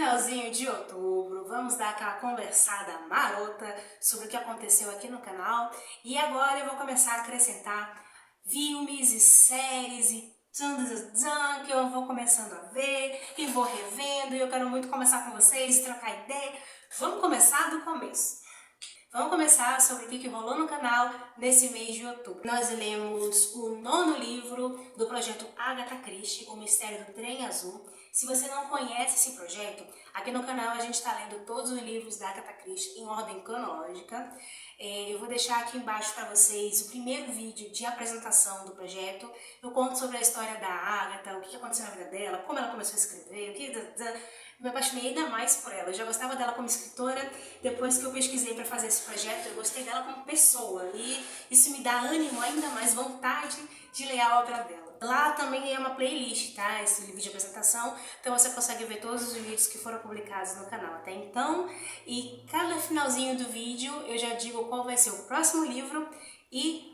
finalzinho de outubro, vamos dar aquela conversada marota sobre o que aconteceu aqui no canal. E agora eu vou começar a acrescentar filmes e séries e tchan que eu vou começando a ver e vou revendo. E eu quero muito conversar com vocês, trocar ideia. Vamos começar do começo. Vamos começar sobre o que rolou no canal nesse mês de outubro. Nós lemos o 9º livro do projeto Agatha Christie, O Mistério do Trem Azul. Se você não conhece esse projeto, aqui no canal a gente está lendo todos os livros da Agatha Christie em ordem cronológica. Eu vou deixar aqui embaixo para vocês o primeiro vídeo de apresentação do projeto. Eu conto sobre a história da Agatha, o que aconteceu na vida dela, como ela começou a escrever, me apaixonei ainda mais por ela. Eu já gostava dela como escritora, depois que eu pesquisei para fazer esse projeto, eu gostei dela como pessoa e isso me dá ânimo, ainda mais vontade de ler a obra dela. Lá também é uma playlist, tá? Esse livro de apresentação, então você consegue ver todos os vídeos que foram publicados no canal até então. E cada finalzinho do vídeo eu já digo qual vai ser o próximo livro e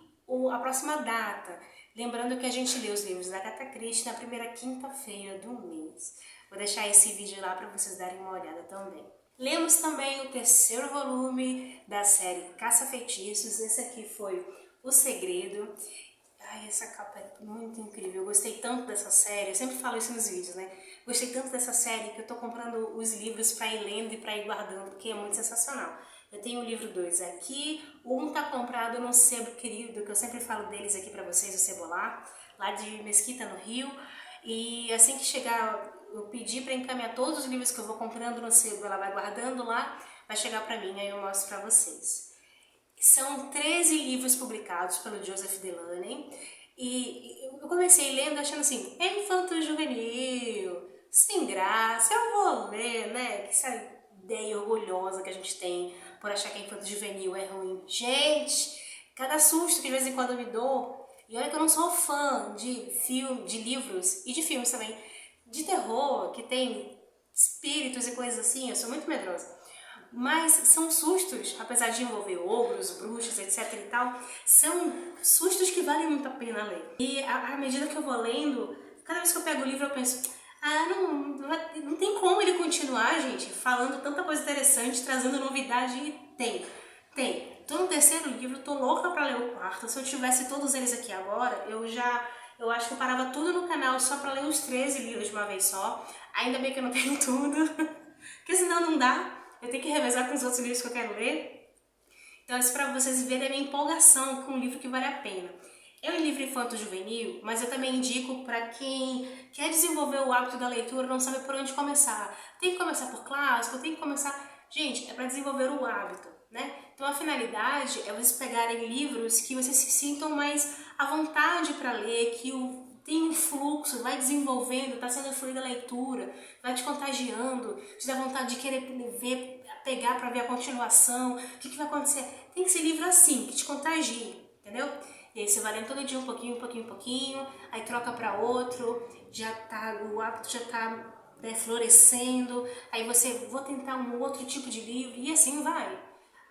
a próxima data. Lembrando que a gente lê os livros da Agatha Christie na primeira quinta-feira do mês. Vou deixar esse vídeo lá para vocês darem uma olhada também. Lemos também o 3º volume da série Caça-Feitiços. Esse aqui foi O Segredo. Ai, essa capa é muito incrível. Eu gostei tanto dessa série. Eu sempre falo isso nos vídeos, né? Gostei tanto dessa série que eu tô comprando os livros para ir lendo e para ir guardando, porque é muito sensacional. Eu tenho o livro 2 aqui. O 1 tá comprado no Sebo Querido, que eu sempre falo deles aqui para vocês, o Cebolar, lá de Mesquita, no Rio. E assim que chegar, eu pedi para encaminhar todos os livros que eu vou comprando no sebo, ela vai guardando lá, vai chegar para mim, aí eu mostro para vocês. São 13 livros publicados pelo Joseph Delaney e eu comecei lendo achando assim, é infanto-juvenil, sem graça, eu vou ler, né? Que essa ideia orgulhosa que a gente tem por achar que infanto-juvenil é ruim. Gente, cada susto que de vez em quando eu me dou, e olha que eu não sou fã de livros e de filmes também, de terror, que tem espíritos e coisas assim, eu sou muito medrosa. Mas são sustos, apesar de envolver ogros, bruxas, etc e tal, são sustos que valem muito a pena ler. E à medida que eu vou lendo, cada vez que eu pego o livro eu penso, não tem como ele continuar, gente, falando tanta coisa interessante, trazendo novidade. E tem. Tô no 3º livro, tô louca pra ler o 4º. Se eu tivesse todos eles aqui agora, eu acho que eu parava tudo no canal só pra ler os 13 livros de uma vez só. Ainda bem que eu não tenho tudo, porque senão não dá. Eu tenho que revezar com os outros livros que eu quero ler. Então isso pra vocês verem a minha empolgação com um livro que vale a pena. É um livro infanto-juvenil, mas eu também indico para quem quer desenvolver o hábito da leitura, não sabe por onde começar. Tem que começar por clássico, tem que começar... Gente, é para desenvolver o hábito, né? Então a finalidade é vocês pegarem livros que vocês se sintam mais à vontade para ler, que tem um fluxo, vai desenvolvendo, está sendo fluida a leitura, vai te contagiando, te dá vontade de querer ver, pegar para ver a continuação, o que vai acontecer. Tem que ser livro assim, que te contagie, entendeu? E aí você vai lendo todo dia um pouquinho, aí troca para outro, o hábito já tá florescendo, aí vou tentar um outro tipo de livro, e assim vai.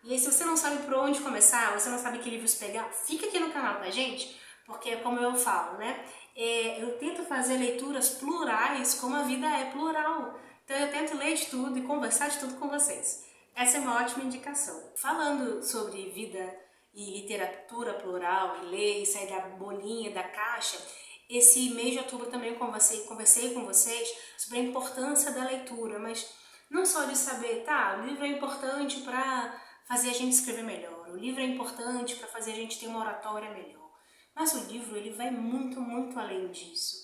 E aí se você não sabe por onde começar, você não sabe que livros pegar, fica aqui no canal com a gente, porque como eu falo, né, eu tento fazer leituras plurais como a vida é plural. Então eu tento ler de tudo e conversar de tudo com vocês. Essa é uma ótima indicação. Falando sobre vida e literatura plural, e ler e sair da bolinha, da caixa, esse mês de outubro também conversei com vocês sobre a importância da leitura, mas não só de saber, tá, o livro é importante para fazer a gente escrever melhor, o livro é importante para fazer a gente ter uma oratória melhor, mas o livro ele vai muito, muito além disso.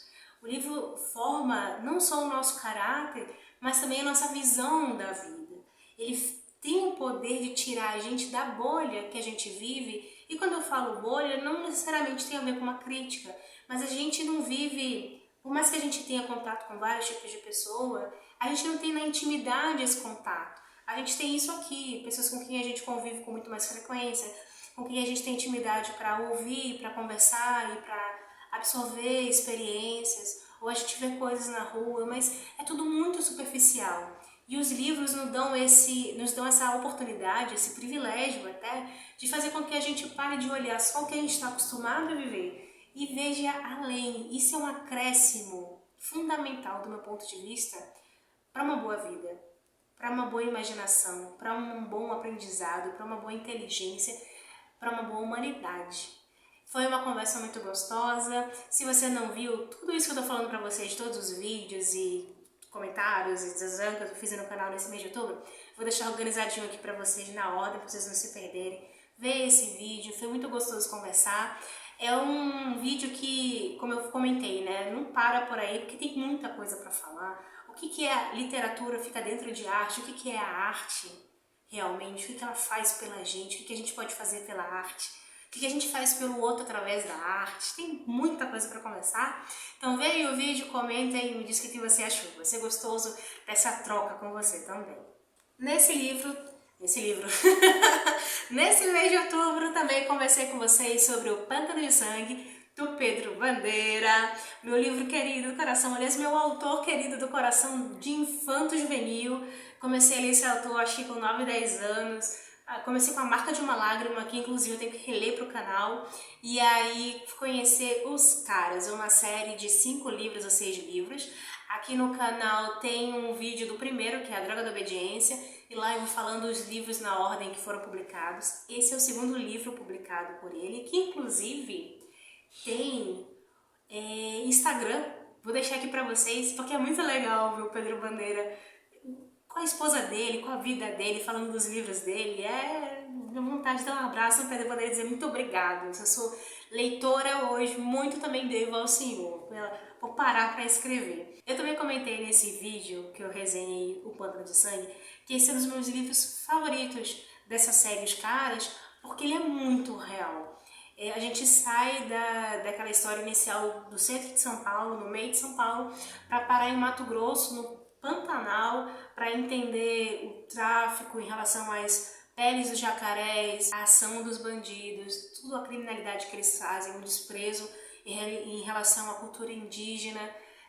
O livro forma não só o nosso caráter, mas também a nossa visão da vida. Ele tem o poder de tirar a gente da bolha que a gente vive, e quando eu falo bolha, não necessariamente tem a ver com uma crítica, mas a gente não vive, por mais que a gente tenha contato com vários tipos de pessoa, a gente não tem na intimidade esse contato. A gente tem isso aqui, pessoas com quem a gente convive com muito mais frequência, com quem a gente tem intimidade para ouvir, para conversar e para absorver experiências, ou a gente vê coisas na rua, mas é tudo muito superficial. E os livros nos dão essa oportunidade, esse privilégio até, de fazer com que a gente pare de olhar só o que a gente está acostumado a viver e veja além. Isso é um acréscimo fundamental do meu ponto de vista para uma boa vida. para uma boa imaginação, para um bom aprendizado, para uma boa inteligência, para uma boa humanidade. Foi uma conversa muito gostosa. Se você não viu tudo isso que eu tô falando pra vocês, todos os vídeos e comentários e desenhos que eu fiz no canal nesse mês de outubro, vou deixar organizadinho aqui pra vocês na ordem, pra vocês não se perderem. Vê esse vídeo, foi muito gostoso conversar. É um vídeo que, como eu comentei, né, não para por aí, porque tem muita coisa pra falar. O que é a literatura, fica dentro de arte, o que é a arte realmente, o que ela faz pela gente, o que a gente pode fazer pela arte. O que a gente faz pelo outro através da arte. Tem muita coisa para conversar. Então vê aí o vídeo, comenta e me diz o que você achou. Vai ser gostoso dessa troca com você também. Nesse mês de outubro também conversei com vocês sobre o Pântano de Sangue, do Pedro Bandeira, meu livro querido do coração, aliás, meu autor querido do coração de infanto juvenil. Comecei a ler esse autor, acho que com 9, 10 anos. Comecei com A Marca de uma Lágrima, que inclusive eu tenho que reler pro canal. E aí conhecer Os Caras, uma série de 5 livros ou 6 livros. Aqui no canal tem um vídeo do primeiro, que é A Droga da Obediência. E lá eu vou falando os livros na ordem que foram publicados. Esse é o segundo livro publicado por ele, que inclusive tem Instagram. Vou deixar aqui pra vocês, porque é muito legal ver o Pedro Bandeira com a esposa dele, com a vida dele, falando dos livros dele. Minha vontade de dar um abraço no Pedro Bandeira e dizer muito obrigado. Se eu sou leitora hoje, muito também devo ao Senhor. Vou parar para escrever. Eu também comentei nesse vídeo que eu resenhei O Pântano de Sangue, que esse é um dos meus livros favoritos dessa série Os Caras, porque ele é muito real. A gente sai daquela história inicial do centro de São Paulo, no meio de São Paulo, para parar em Mato Grosso, no Pantanal, para entender o tráfico em relação às peles dos jacarés, a ação dos bandidos, tudo a criminalidade que eles fazem, o desprezo em relação à cultura indígena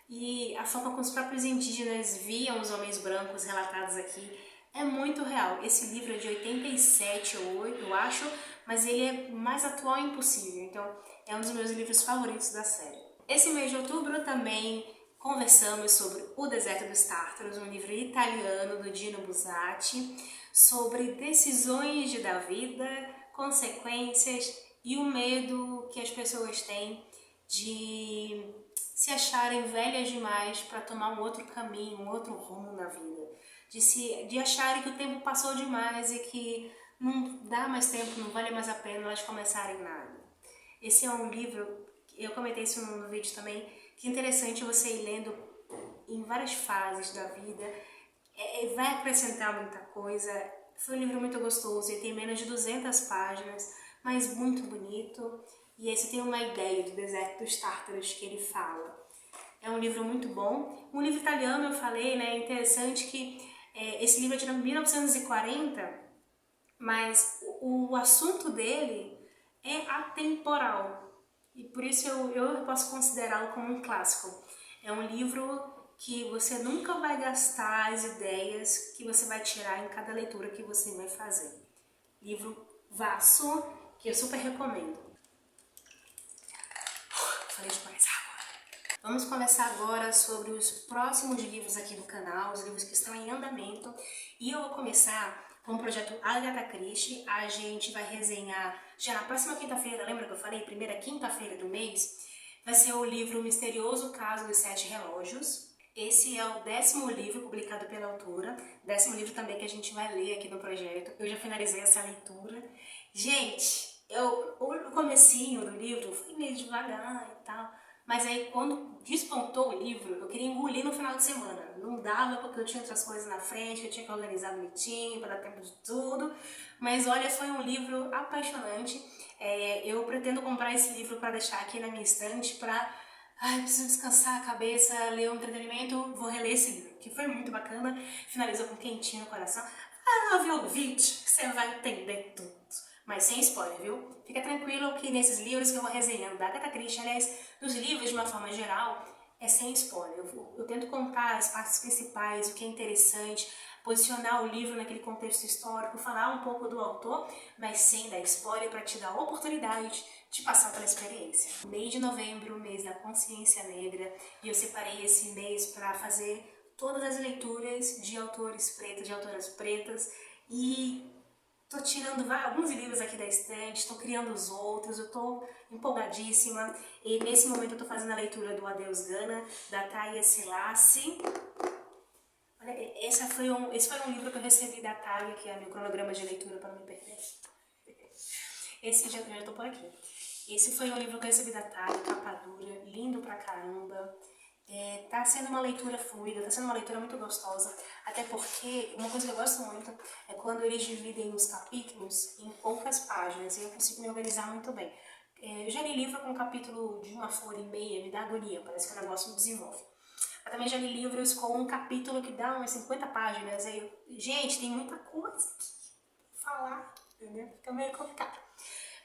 e a forma como os próprios indígenas viam os homens brancos relatados aqui. É muito real. Esse livro é de 87 ou 8, eu acho, mas ele é mais atual impossível, então é um dos meus livros favoritos da série. Esse mês de outubro também conversamos sobre O Deserto dos Tártaros, um livro italiano do Dino Buzzati, sobre decisões da vida, consequências e o medo que as pessoas têm de se acharem velhas demais para tomar um outro caminho, um outro rumo na vida. De acharem que o tempo passou demais e que não dá mais tempo, não vale mais a pena elas começarem nada. Esse é um livro, eu comentei isso no vídeo também, que é interessante você ir lendo em várias fases da vida, vai acrescentar muita coisa. Foi um livro muito gostoso, ele tem menos de 200 páginas, mas muito bonito, e aí você tem uma ideia do deserto dos tártaros que ele fala. É um livro muito bom. Um livro italiano, eu falei, né, é interessante que esse livro é de 1940, mas o assunto dele é atemporal. E por isso eu posso considerá-lo como um clássico. É um livro que você nunca vai gastar as ideias que você vai tirar em cada leitura que você vai fazer. Livro vasto, que eu super recomendo. Falei demais agora. Vamos conversar agora sobre os próximos livros aqui do canal, os livros que estão em andamento. E eu vou começar com o projeto Agatha Christie. A gente vai resenhar já na próxima quinta-feira, lembra que eu falei? Primeira quinta-feira do mês, vai ser o livro Misterioso Caso dos 7 Relógios. Esse é o 10º livro publicado pela autora, 10º livro também que a gente vai ler aqui no projeto. Eu já finalizei essa leitura. Gente, o comecinho do livro foi meio devagar e tal, mas aí quando despontou o livro, eu queria engolir no final de semana. Não dava porque eu tinha outras coisas na frente, que eu tinha que organizar bonitinho, para dar tempo de tudo. Mas olha, foi um livro apaixonante. Eu pretendo comprar esse livro para deixar aqui na minha estante para... preciso descansar a cabeça, ler um entretenimento, vou reler esse livro, que foi muito bacana, finalizou com quentinho no coração. Ver o vídeo, que você vai entender tudo. Mas sem spoiler, viu? Fica tranquilo que nesses livros que eu vou resenhando da Agatha Christie, aliás, dos livros de uma forma geral, é sem spoiler. Eu tento contar as partes principais, o que é interessante, posicionar o livro naquele contexto histórico, falar um pouco do autor, mas sem dar spoiler para te dar a oportunidade de passar pela experiência. Mês de novembro, mês da consciência negra, e eu separei esse mês para fazer todas as leituras de autores pretos, de autoras pretas, e tô tirando alguns livros aqui da estante, tô criando os outros, eu tô empolgadíssima. E nesse momento eu tô fazendo a leitura do Adeus Gana, da Thalia Selassie. Olha, esse foi um livro que eu recebi da Thalia, que é meu cronograma de leitura para não me perder. Esse já tô por aqui. Esse foi um livro que eu recebi da Thalia, capa dura, lindo pra caramba. Tá sendo uma leitura fluida, tá sendo uma leitura muito gostosa, até porque uma coisa que eu gosto muito é quando eles dividem os capítulos em poucas páginas e eu consigo me organizar muito bem. Eu já li livro com um capítulo de uma folha e meia, me dá agonia, parece que o negócio não desenvolve. Eu também já li livros com um capítulo que dá umas 50 páginas, aí gente, tem muita coisa aqui pra falar, entendeu? Fica meio complicado.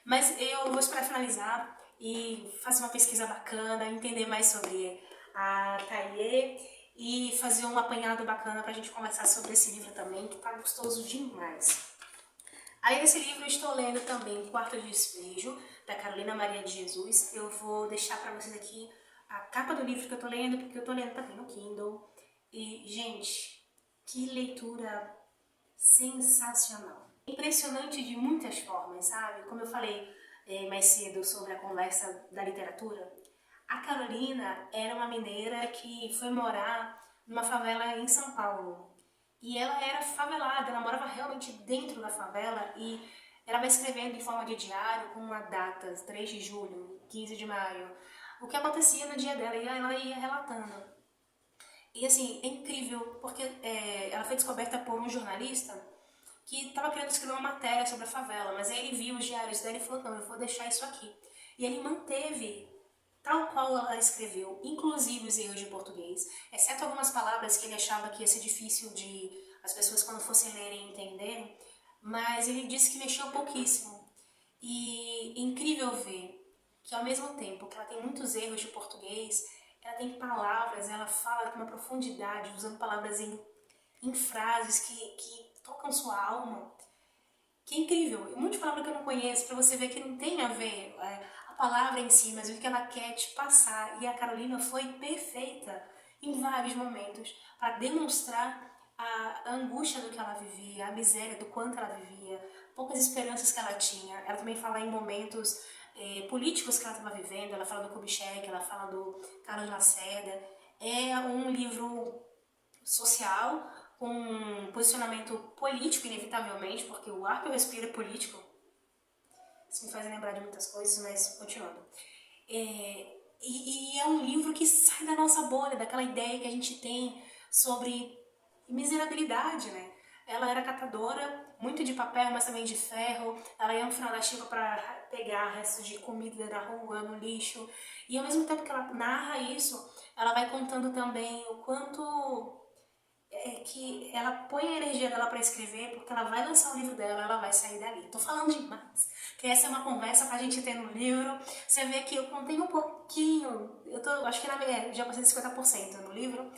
Mas eu vou esperar finalizar e fazer uma pesquisa bacana, entender mais sobre a Thalia e fazer um apanhado bacana pra gente conversar sobre esse livro também, que tá gostoso demais. Além desse livro, eu estou lendo também Quarto de Despejo, da Carolina Maria de Jesus. Eu vou deixar pra vocês aqui a capa do livro que eu tô lendo, porque eu tô lendo também no Kindle. E, gente, que leitura sensacional. Impressionante de muitas formas, sabe? Como eu falei mais cedo sobre a conversa da literatura, a Carolina era uma mineira que foi morar numa favela em São Paulo. E ela era favelada, ela morava realmente dentro da favela e ela vai escrevendo em forma de diário com uma data, 3 de julho, 15 de maio, o que acontecia no dia dela e ela ia relatando. E assim, é incrível, porque ela foi descoberta por um jornalista que estava querendo escrever uma matéria sobre a favela, mas aí ele viu os diários dela e falou, não, eu vou deixar isso aqui. E ele manteve tal qual ela escreveu, inclusive os erros de português, exceto algumas palavras que ele achava que ia ser difícil de as pessoas quando fossem lerem entenderem, mas ele disse que mexeu pouquíssimo. E é incrível ver que ao mesmo tempo que ela tem muitos erros de português, ela tem palavras, ela fala com uma profundidade, usando palavras em frases que tocam sua alma, que é incrível. Um monte de palavra que eu não conheço, pra você ver que não tem a ver a palavra em si, mas o que ela quer te passar. E a Carolina foi perfeita em vários momentos para demonstrar a angústia do que ela vivia, a miséria do quanto ela vivia, poucas esperanças que ela tinha. Ela também fala em momentos políticos que ela estava vivendo, ela fala do Kubitschek, ela fala do Carlos Lacerda. É um livro social, com um posicionamento político, inevitavelmente, porque o ar que eu respiro é político. Isso me faz lembrar de muitas coisas, mas continuando. E é um livro que sai da nossa bolha, daquela ideia que a gente tem sobre miserabilidade, né? Ela era catadora, muito de papel, mas também de ferro. Ela ia no final da chuva para pegar restos de comida na rua, no lixo. E ao mesmo tempo que ela narra isso, ela vai contando também o quanto que ela põe a energia dela para escrever, porque ela vai lançar o livro dela, ela vai sair dali. Tô falando demais, que essa é uma conversa pra gente ter no livro. Você vê que eu contei um pouquinho, acho que já passei de 50% no livro,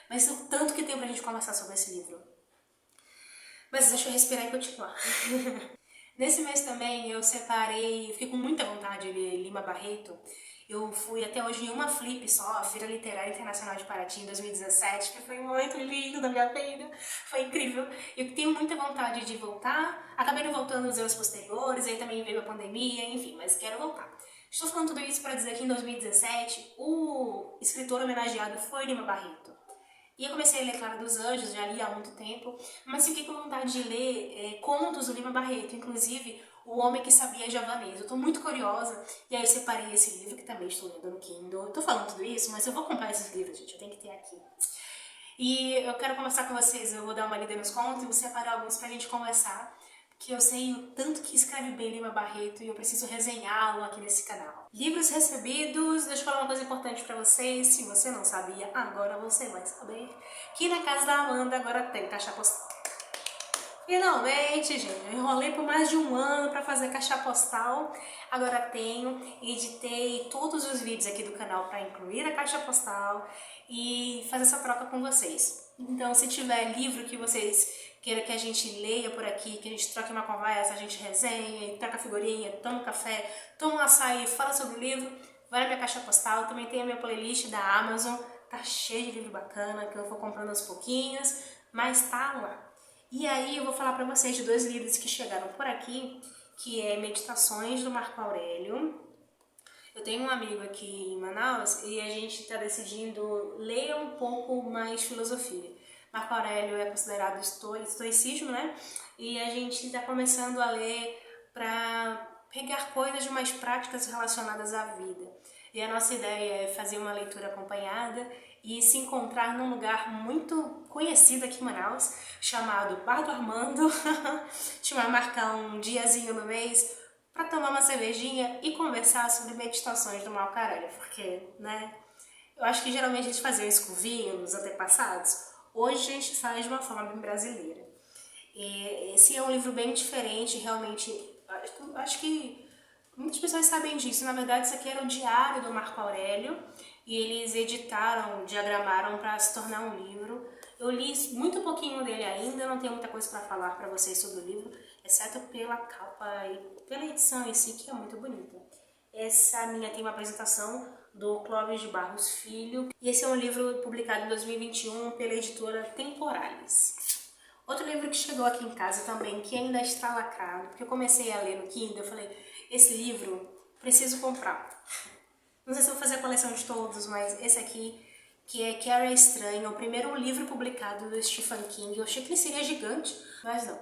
mas o tanto que tem pra gente conversar sobre esse livro. Mas deixa eu respirar e continuar. Nesse mês também eu fiquei com muita vontade de ler Lima Barreto. Eu fui até hoje em uma flip só, a Feira Literária Internacional de Paraty, em 2017, que foi muito lindo da minha vida, foi incrível. Eu tenho muita vontade de voltar, acabei não voltando nos anos posteriores, aí também veio a pandemia, enfim, mas quero voltar. Estou falando tudo isso para dizer que em 2017 o escritor homenageado foi Lima Barreto. E eu comecei a ler Clara dos Anjos, já li há muito tempo, mas fiquei com vontade de ler contos do Lima Barreto, inclusive O Homem que Sabia Javanês. Eu tô muito curiosa, e aí eu separei esse livro, que também estou lendo no Kindle. Eu tô falando tudo isso, mas eu vou comprar esses livros, gente, eu tenho que ter aqui. E eu quero conversar com vocês, eu vou dar uma lida nos contos e vou separar alguns pra gente conversar, porque eu sei o tanto que escreve bem Lima Barreto e eu preciso resenhá-lo aqui nesse canal. Livros recebidos, deixa eu falar uma coisa importante pra vocês, se você não sabia, agora você vai saber, que na casa da Amanda agora tem caixa postal. Finalmente, gente, eu enrolei por mais de um ano pra fazer caixa postal, agora tenho, editei todos os vídeos aqui do canal pra incluir a caixa postal e fazer essa troca com vocês. Então, se tiver livro que vocês queiram que a gente leia por aqui, que a gente troque uma conversa, a gente resenha, troca figurinha, toma um café, toma um açaí, fala sobre o livro, vai na minha caixa postal. Também tem a minha playlist da Amazon, tá cheio de livro bacana, que eu vou comprando aos pouquinhos, mas tá lá. E aí eu vou falar pra vocês de 2 livros que chegaram por aqui, que é Meditações, do Marco Aurélio. Eu tenho um amigo aqui em Manaus e a gente tá decidindo ler um pouco mais filosofia. Marco Aurélio é considerado estoicismo, né? E a gente tá começando a ler pra pegar coisas mais práticas relacionadas à vida. E a nossa ideia é fazer uma leitura acompanhada e se encontrar num lugar muito conhecido aqui em Manaus, chamado Bar do Armando. A gente vai marcar um diazinho no mês para tomar uma cervejinha e conversar sobre meditações do Marco Aurélio, porque, né, eu acho que geralmente a gente fazia isso com vinho nos antepassados, hoje a gente faz de uma forma bem brasileira. E esse é um livro bem diferente, realmente, acho que muitas pessoas sabem disso. Na verdade, isso aqui era o diário do Marco Aurélio e eles editaram, diagramaram para se tornar um livro. Eu li muito pouquinho dele ainda, não tenho muita coisa para falar para vocês sobre o livro, exceto pela capa e pela edição em si, que é muito bonita. Essa minha tem uma apresentação do Clóvis de Barros Filho, e esse é um livro publicado em 2021 pela editora Temporalis. Outro livro que chegou aqui em casa também, que ainda está lacrado, porque eu comecei a ler no Kindle, eu falei, esse livro preciso comprar. Não sei se eu vou fazer a coleção de todos, mas esse aqui, que é Carrie a Estranha, o primeiro livro publicado do Stephen King. Eu achei que ele seria gigante, mas não,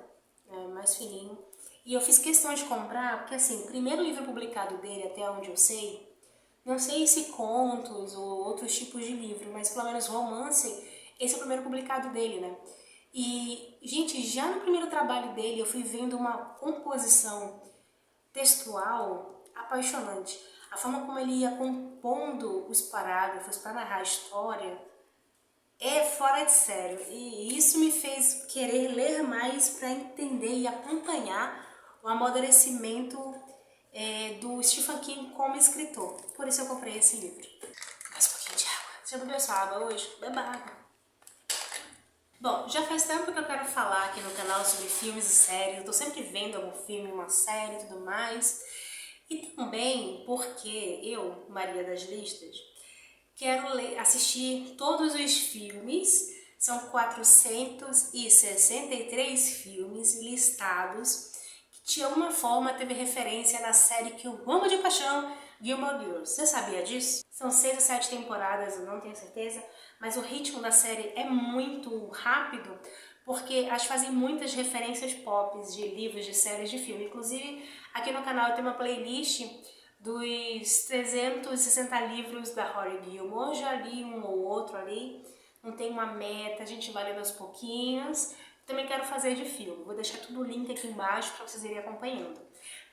é mais fininho. E eu fiz questão de comprar, porque assim, o primeiro livro publicado dele, até onde eu sei, não sei se contos ou outros tipos de livro, mas pelo menos romance, esse é o primeiro publicado dele, né? E, gente, já no primeiro trabalho dele eu fui vendo uma composição textual apaixonante. A forma como ele ia compondo os parágrafos para narrar a história é fora de sério. E isso me fez querer ler mais para entender e acompanhar o amadurecimento do Stephen King como escritor. Por isso eu comprei esse livro. Mais um pouquinho de água. Você já bebeu sua água hoje? Beba água. Bom, já faz tempo que eu quero falar aqui no canal sobre filmes e séries. Eu tô sempre vendo algum filme, uma série e tudo mais. E também porque eu, Maria das Listas, quero assistir todos os filmes. São 463 filmes listados que de alguma forma teve referência na série que eu amo de paixão, Gilmore Girls. Você sabia disso? São 6 ou 7 temporadas, eu não tenho certeza, mas o ritmo da série é muito rápido, porque elas fazem muitas referências pop de livros, de séries, de filme. Inclusive, aqui no canal eu tenho uma playlist dos 360 livros da Rory Gilmore. Já li um ou outro ali, não tem uma meta, a gente vai lendo aos pouquinhos. Também quero fazer de filme, vou deixar tudo o link aqui embaixo para vocês irem acompanhando.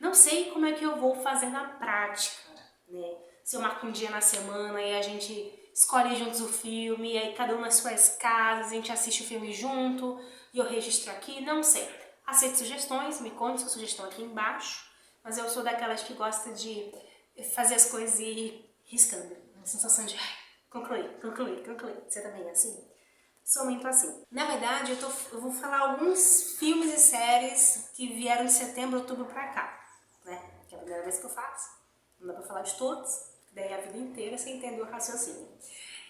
Não sei como é que eu vou fazer na prática, né? Se eu marco um dia na semana e a gente escolhe juntos o filme, e aí cada um nas suas casas, a gente assiste o filme junto e eu registro aqui, não sei. Aceito sugestões, me conte sua sugestão aqui embaixo, mas eu sou daquelas que gosta de fazer as coisas e ir riscando. Uma sensação de concluir. Você também é assim? Sou muito assim. Na verdade, eu vou falar alguns filmes e séries que vieram de setembro, outubro pra cá, né? Que é a primeira vez que eu faço. Não dá pra falar de todos, daí a vida inteira você entendeu o raciocínio.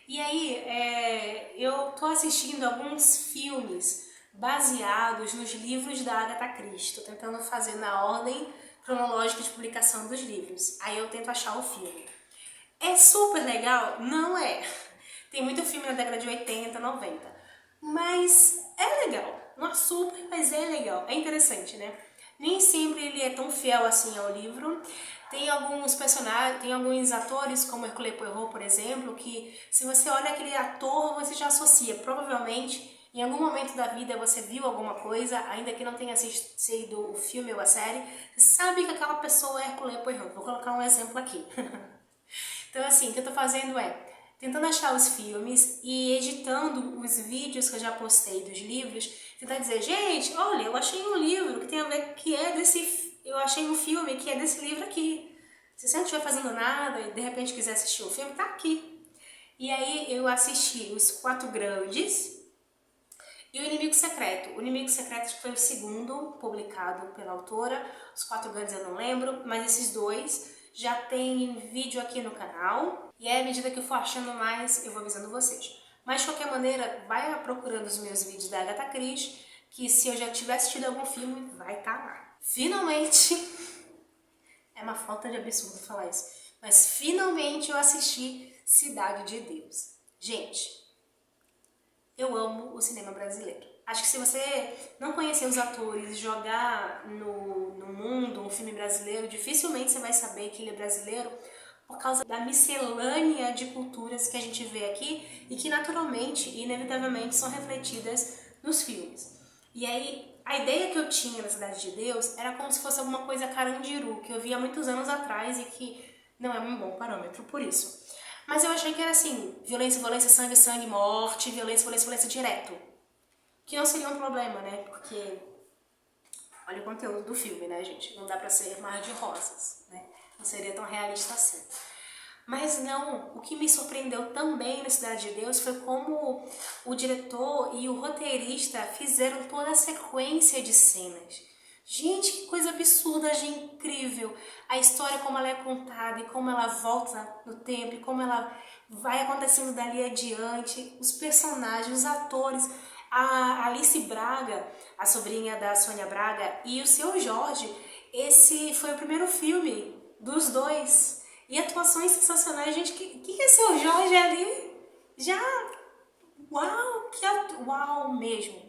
E aí, eu tô assistindo alguns filmes baseados nos livros da Agatha Christie. Tô tentando fazer na ordem cronológica de publicação dos livros. Aí eu tento achar o filme. É super legal? Não é. Tem muito filme na década de 80, 90. Mas é legal. Não é super, mas é legal. É interessante, né? Nem sempre ele é tão fiel assim ao livro. Tem alguns personagens, tem alguns atores, como Hercule Poirot, por exemplo, que se você olha aquele ator, você já associa. Provavelmente, em algum momento da vida, você viu alguma coisa, ainda que não tenha assistido o filme ou a série, você sabe que aquela pessoa é Hercule Poirot. Vou colocar um exemplo aqui. Então, assim, o que eu tô fazendo é tentando achar os filmes e editando os vídeos que eu já postei dos livros, tentar dizer, gente, olha, eu achei um livro que tem a ver, que é desse, eu achei um filme que é desse livro aqui. Se você não estiver fazendo nada e de repente quiser assistir o filme, tá aqui. E aí eu assisti Os Quatro Grandes e O Inimigo Secreto. O Inimigo Secreto foi o segundo publicado pela autora, Os Quatro Grandes eu não lembro, mas esses dois já tem vídeo aqui no canal. E aí, à medida que eu for achando mais, eu vou avisando vocês. Mas, de qualquer maneira, vai procurando os meus vídeos da Agatha Christie, que se eu já tiver assistido algum filme, vai estar lá. Finalmente, é uma falta de absurdo falar isso, mas finalmente eu assisti Cidade de Deus. Gente, eu amo o cinema brasileiro. Acho que se você não conhecer os atores e jogar no mundo um filme brasileiro, dificilmente você vai saber que ele é brasileiro por causa da miscelânea de culturas que a gente vê aqui e que naturalmente e inevitavelmente são refletidas nos filmes. E aí, a ideia que eu tinha da Cidade de Deus era como se fosse alguma coisa Carandiru, que eu vi há muitos anos atrás e que não é um bom parâmetro por isso. Mas eu achei que era assim, violência, violência, sangue, sangue, morte, violência, violência, violência direto. Que não seria um problema, né? Porque olha o conteúdo do filme, né, gente? Não dá pra ser mar de rosas, né? Não seria tão realista assim. Mas não, o que me surpreendeu também no Cidade de Deus foi como o diretor e o roteirista fizeram toda a sequência de cenas. Gente, que coisa absurda, gente, incrível. A história como ela é contada e como ela volta no tempo e como ela vai acontecendo dali adiante. Os personagens, os atores, a Alice Braga, a sobrinha da Sônia Braga, e o Seu Jorge, esse foi o primeiro filme dos dois. E atuações sensacionais, gente, que é Seu Jorge ali? Já, uau, uau mesmo.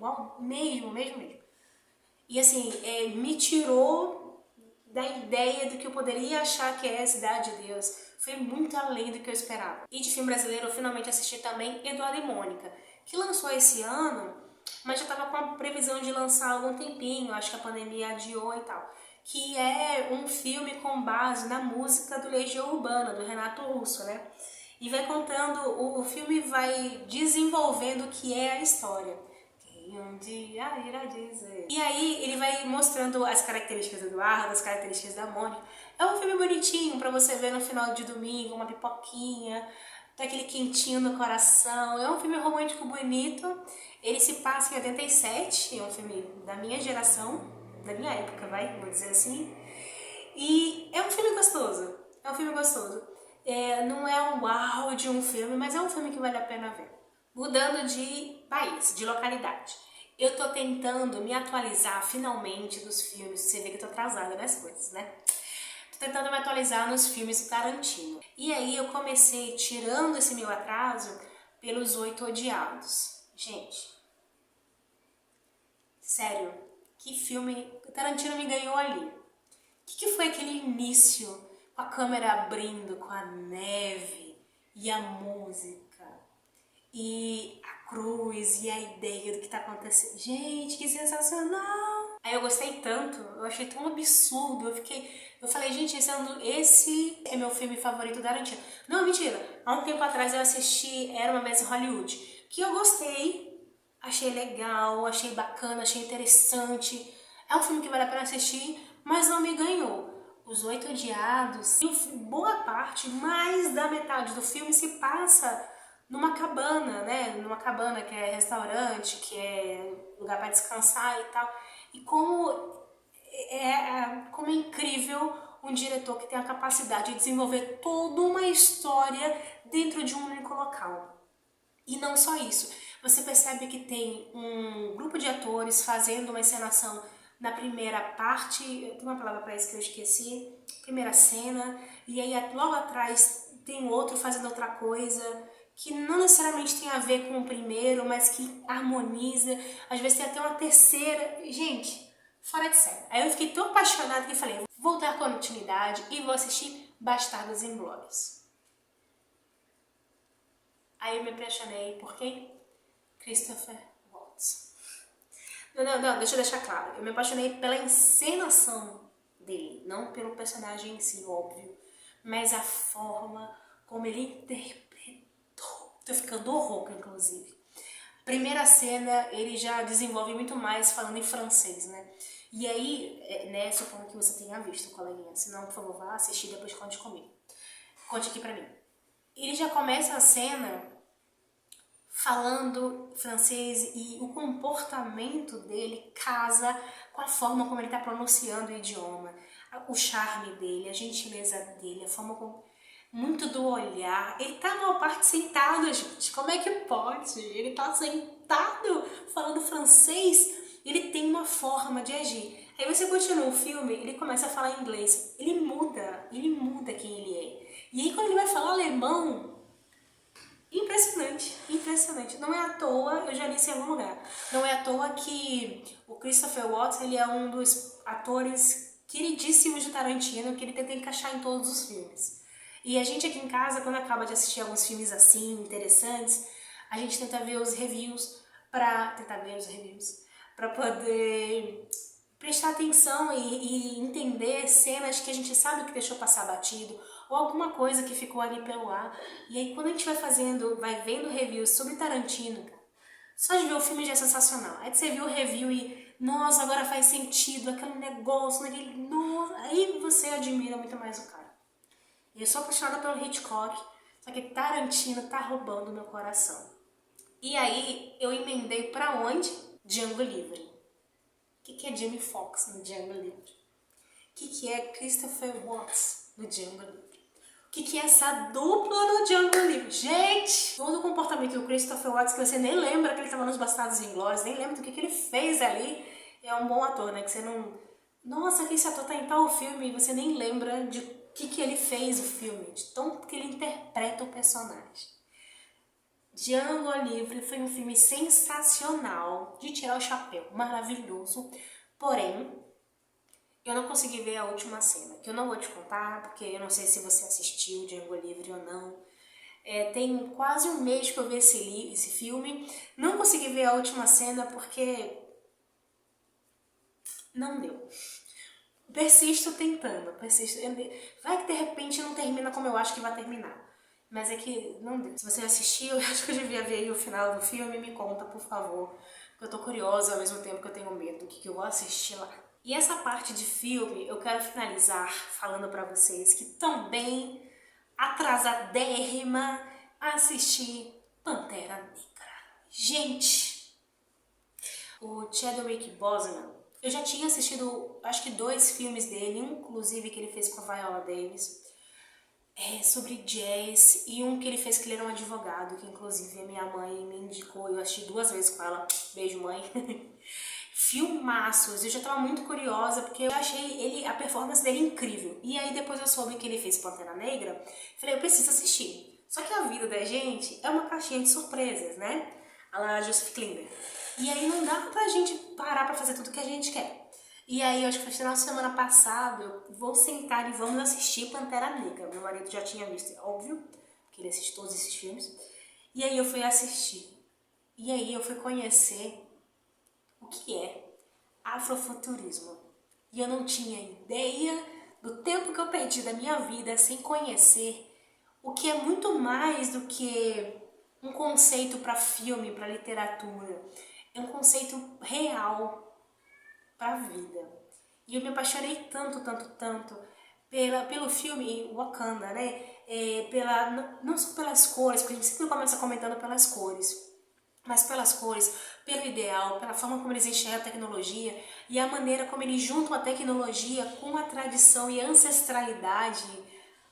E assim, me tirou da ideia do que eu poderia achar que é a Cidade de Deus. Foi muito além do que eu esperava. E de filme brasileiro, eu finalmente assisti também Eduardo e Mônica, que lançou esse ano, mas já estava com a previsão de lançar há algum tempinho, acho que a pandemia adiou e tal. Que é um filme com base na música do Legião Urbana, do Renato Russo, né? E vai contando, o filme vai desenvolvendo o que é a história. Quem um dia irá dizer. E aí ele vai mostrando as características do Eduardo, as características da Mônica. É um filme bonitinho pra você ver no final de domingo, uma pipoquinha, daquele quentinho no coração. É um filme romântico bonito. Ele se passa em 87, é um filme da minha geração, da minha época, vou dizer assim. E é um filme gostoso. Não é um uau de um filme, mas é um filme que vale a pena ver. Mudando de país, de localidade. Eu tô tentando me atualizar finalmente dos filmes. Você vê que eu tô atrasada nas coisas, né? Tô tentando me atualizar nos filmes do Tarantino. E aí eu comecei tirando esse meu atraso pelos 8 Odiados. Gente, sério, que filme... O Tarantino me ganhou ali. O que foi aquele início com a câmera abrindo, com a neve e a música e a cruz e a ideia do que tá acontecendo? Gente, que sensacional! Aí eu gostei tanto, eu achei tão absurdo, eu falei, gente, esse é meu filme favorito do Tarantino. Não, mentira, há um tempo atrás eu assisti Era Uma Vez em Hollywood, que eu gostei, achei legal, achei bacana, achei interessante. É um filme que vale a pena assistir, mas não me ganhou. Os 8 Odiados, e boa parte, mais da metade do filme se passa numa cabana, né? Numa cabana que é restaurante, que é lugar para descansar e tal. E como é incrível um diretor que tem a capacidade de desenvolver toda uma história dentro de um único local. E não só isso, você percebe que tem um grupo de atores fazendo uma encenação na primeira parte, tem uma palavra para isso que eu esqueci, primeira cena, e aí logo atrás tem outro fazendo outra coisa, que não necessariamente tem a ver com o primeiro, mas que harmoniza, às vezes tem até uma terceira, gente, fora de série. Aí eu fiquei tão apaixonada que falei, vou dar continuidade e vou assistir Bastardos Inglórios. Aí eu me apaixonei por quem? Christopher Waltz. Não, deixa eu deixar claro. Eu me apaixonei pela encenação dele, não pelo personagem em si, óbvio, mas a forma como ele interpretou. Tô ficando rouca, inclusive. Primeira cena, ele já desenvolve muito mais falando em francês, né? E aí, né, supondo que você tenha visto, coleguinha. Se não, por favor, vá assistir e depois conte comigo. Conte aqui pra mim. Ele já começa a cena falando francês e o comportamento dele casa com a forma como ele está pronunciando o idioma. o charme dele, a gentileza dele, a forma como... muito do olhar. Ele tá numa parte sentado, gente. Como é que pode? Ele tá sentado falando francês. Ele tem uma forma de agir. Aí você continua o filme, ele começa a falar inglês. Ele muda quem ele é. E aí quando ele vai falar alemão, impressionante, impressionante. Não é à toa, eu já li isso em algum lugar, não é à toa que o Christopher Waltz, ele é um dos atores queridíssimos de Tarantino, que ele tenta encaixar em todos os filmes. E a gente aqui em casa, quando acaba de assistir alguns filmes assim, interessantes, a gente tenta ver os reviews para poder prestar atenção e entender cenas que a gente sabe que deixou passar batido, ou alguma coisa que ficou ali pelo ar. E aí quando a gente vai vendo reviews sobre Tarantino, cara, só de ver o filme já é sensacional. Aí você viu o review e, nossa, agora faz sentido, aquele negócio, nossa, aí você admira muito mais o cara. Eu sou apaixonada pelo Hitchcock, só que Tarantino tá roubando meu coração. E aí eu emendei pra onde? Django Livre. O que é Jamie Foxx no Django Livre? O que é Christopher Waltz no Django Livre? O que é essa dupla no Django Livre? Gente, todo o comportamento do Christopher Waltz, que você nem lembra que ele estava nos Bastardos Inglórios, nem lembra do que ele fez ali, é um bom ator, né? Que você não... Nossa, que esse ator tá em tal filme e você nem lembra de que ele fez o filme, de tanto que ele interpreta o personagem. Django Livre foi um filme sensacional, de tirar o chapéu, maravilhoso, porém, eu não consegui ver a última cena, que eu não vou te contar, porque eu não sei se você assistiu Django Livre ou não. Tem quase um mês que eu vi esse filme, não consegui ver a última cena porque não deu. Persisto tentando, vai que de repente não termina como eu acho que vai terminar. Mas é que não deu. Se você assistiu, eu acho que eu devia ver aí o final do filme, me conta, por favor. Porque eu tô curiosa ao mesmo tempo que eu tenho medo do que eu vou assistir lá. E essa parte de filme, eu quero finalizar falando pra vocês que também atrasadérrima a assistir Pantera Negra. Gente, o Chadwick Boseman, eu já tinha assistido, acho que 2 filmes dele, inclusive que ele fez com a Viola Davis, sobre jazz, e um que ele fez que ele era um advogado, que inclusive a minha mãe me indicou, eu assisti 2 vezes com ela, beijo mãe. Filmaços, eu já tava muito curiosa, porque eu achei a performance dele incrível. E aí depois eu soube que ele fez Pantera Negra, falei, eu preciso assistir. Só que a vida da gente é uma caixinha de surpresas, né? A la Joseph Klimber. E aí não dá pra gente parar pra fazer tudo que a gente quer. E aí, eu acho que foi final de semana passado, eu vou sentar e vamos assistir Pantera Negra. Meu marido já tinha visto, é óbvio, que ele assiste todos esses filmes. E aí eu fui assistir. E aí eu fui conhecer o que é afrofuturismo. E eu não tinha ideia do tempo que eu perdi da minha vida sem conhecer o que é muito mais do que um conceito para filme, para literatura. É um conceito real para a vida. E eu me apaixonei tanto, tanto, tanto pelo filme Wakanda, né? Não só pelas cores, porque a gente sempre começa comentando pelas cores, mas pelas cores, pelo ideal, pela forma como eles enxergam a tecnologia e a maneira como eles juntam a tecnologia com a tradição e a ancestralidade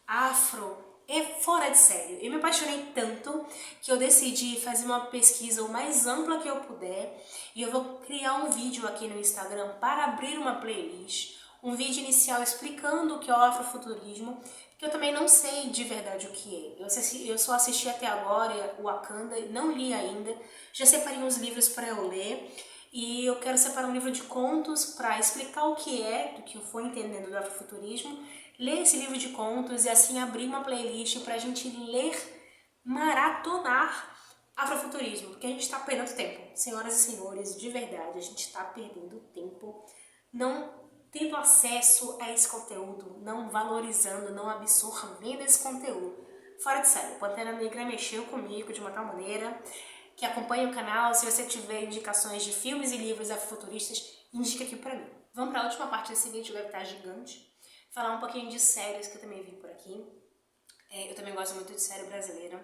afro. É fora de sério. Eu me apaixonei tanto que eu decidi fazer uma pesquisa o mais ampla que eu puder e eu vou criar um vídeo aqui no Instagram para abrir uma playlist, um vídeo inicial explicando o que é o afrofuturismo, que eu também não sei de verdade o que é. Eu só assisti até agora o Wakanda, não li ainda, já separei uns livros para eu ler e eu quero separar um livro de contos para explicar o que é, do que eu for entendendo do afrofuturismo, ler esse livro de contos e assim abrir uma playlist pra gente ler, maratonar afrofuturismo, porque a gente tá perdendo tempo. Senhoras e senhores, de verdade, a gente tá perdendo tempo não tendo acesso a esse conteúdo, não valorizando, não absorvendo esse conteúdo. Fora de sério, Pantera Negra mexeu comigo de uma tal maneira que acompanha o canal. Se você tiver indicações de filmes e livros afrofuturistas, indica aqui pra mim. Vamos pra última parte desse vídeo, deve estar gigante. Falar um pouquinho de séries que eu também vi por aqui. Eu também gosto muito de série brasileira.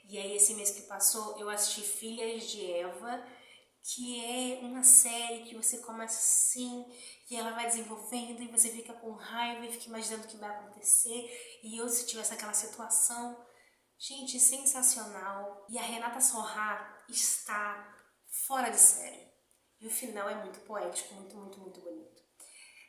E aí esse mês que passou eu assisti Filhas de Eva, que é uma série que você começa assim, e ela vai desenvolvendo, e você fica com raiva e fica imaginando o que vai acontecer, e eu se tivesse aquela situação. Gente, sensacional. E a Renata Sorrah está fora de série. E o final é muito poético, muito, muito, muito bonito.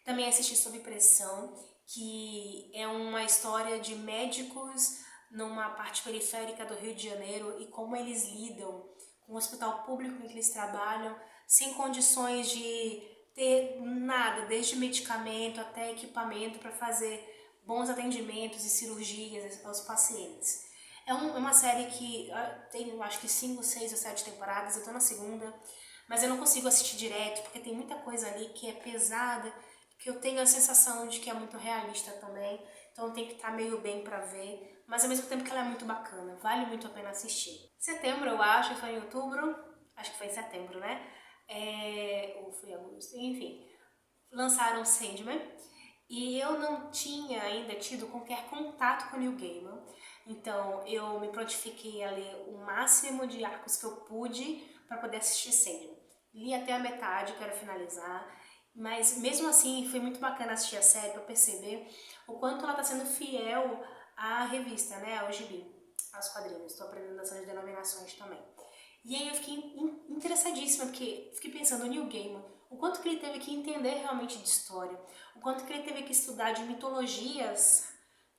Também assisti Sob Pressão, que é uma história de médicos numa parte periférica do Rio de Janeiro e como eles lidam com o hospital público em que eles trabalham, sem condições de ter nada, desde medicamento até equipamento para fazer bons atendimentos e cirurgias aos pacientes. É uma série que tem, acho que 5, 6 ou 7 temporadas, eu tô na segunda, mas eu não consigo assistir direto, porque tem muita coisa ali que é pesada, que eu tenho a sensação de que é muito realista também, então tem que estar meio bem pra ver, mas ao mesmo tempo que ela é muito bacana, vale muito a pena assistir. Setembro, eu acho, foi em outubro, acho que foi em setembro, né? Ou foi em agosto, enfim, lançaram Sandman, e eu não tinha ainda tido qualquer contato com o Neil Gaiman, então eu me prontifiquei a ler o máximo de arcos que eu pude para poder assistir Sandman. Li até a metade, quero finalizar, mas mesmo assim foi muito bacana assistir a série para perceber o quanto ela está sendo fiel à revista, né, ao gibi, aos quadrinhos. Estou aprendendo essas denominações também. E aí eu fiquei interessadíssima, porque fiquei pensando, o Neil Gaiman, o quanto que ele teve que entender realmente de história, o quanto que ele teve que estudar de mitologias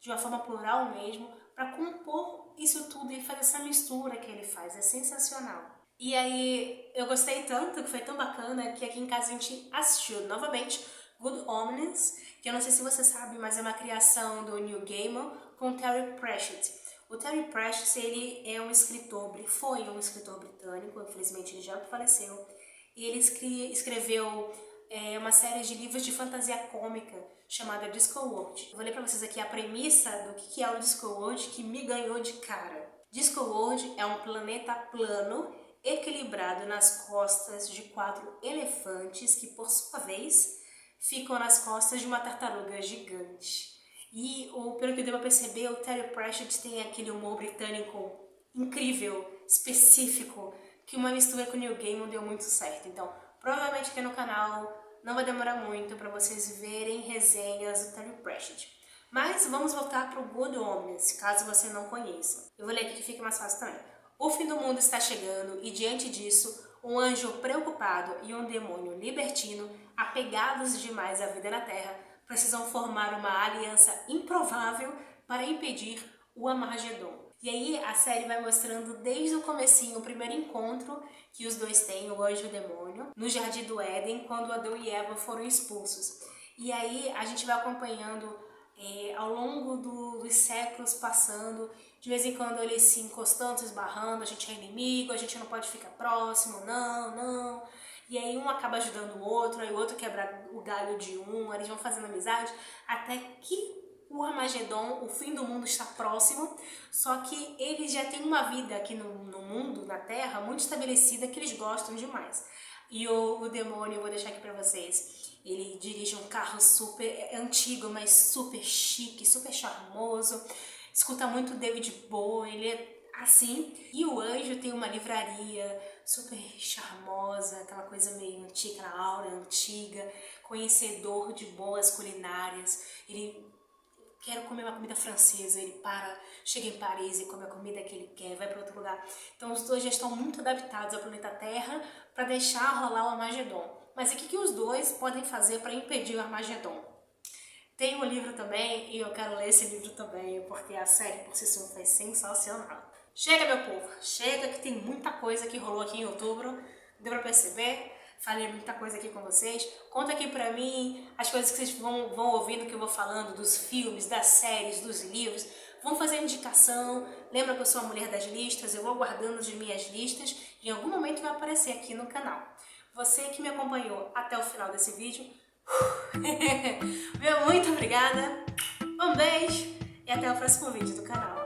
de uma forma plural mesmo, para compor isso tudo e fazer essa mistura que ele faz, é sensacional. E aí eu gostei tanto, que foi tão bacana, que aqui em casa a gente assistiu novamente Good Omens, que eu não sei se você sabe, mas é uma criação do Neil Gaiman com Terry Pratchett. O Terry Pratchett, ele é um escritor, foi um escritor britânico, infelizmente ele já faleceu, e ele escreveu uma série de livros de fantasia cômica chamada Discworld. Eu vou ler para vocês aqui a premissa do que é o Discworld, que me ganhou de cara. Discworld é um planeta plano, equilibrado nas costas de 4 elefantes que, por sua vez, ficam nas costas de uma tartaruga gigante. E, pelo que deu pra perceber, o Terry Pratchett tem aquele humor britânico incrível, específico, que uma mistura com o Neil Gaiman deu muito certo. Então, provavelmente aqui no canal não vai demorar muito para vocês verem resenhas do Terry Pratchett. Mas vamos voltar para o Good Omens, caso você não conheça. Eu vou ler aqui que fique mais fácil também. O fim do mundo está chegando e, diante disso, um anjo preocupado e um demônio libertino, apegados demais à vida na Terra, precisam formar uma aliança improvável para impedir o Armagedon. E aí a série vai mostrando desde o comecinho, o primeiro encontro que os dois têm, o anjo e o demônio, no Jardim do Éden, quando Adão e Eva foram expulsos. E aí a gente vai acompanhando ao longo dos séculos passando, de vez em quando eles se encostando, se esbarrando, a gente é inimigo, a gente não pode ficar próximo, não. E aí um acaba ajudando o outro, aí o outro quebra o galho de um, eles vão fazendo amizade, até que o Armagedon, o fim do mundo, está próximo, só que eles já têm uma vida aqui no mundo, na Terra, muito estabelecida, que eles gostam demais. E o demônio, eu vou deixar aqui pra vocês, ele dirige um carro super antigo, mas super chique, super charmoso, escuta muito David Bowie, ele é assim. E o anjo tem uma livraria super charmosa, aquela coisa meio antiga, aquela aura antiga, conhecedor de boas culinárias, ele quer comer uma comida francesa, ele chega em Paris e come a comida que ele quer, vai para outro lugar. Então os dois já estão muito adaptados ao planeta Terra para deixar rolar o Armagedon. Mas o que os dois podem fazer para impedir o Armagedon? Tem um livro também, e eu quero ler esse livro também, porque a série por si só foi sensacional. Chega, meu povo, chega, que tem muita coisa que rolou aqui em outubro, deu pra perceber? Falei muita coisa aqui com vocês. Conta aqui pra mim as coisas que vocês vão ouvindo que eu vou falando, dos filmes, das séries, dos livros. Vão fazer indicação. Lembra que eu sou a mulher das listas, eu vou guardando as minhas listas e em algum momento vai aparecer aqui no canal. Você que me acompanhou até o final desse vídeo, meu muito obrigada, um beijo e até o próximo vídeo do canal.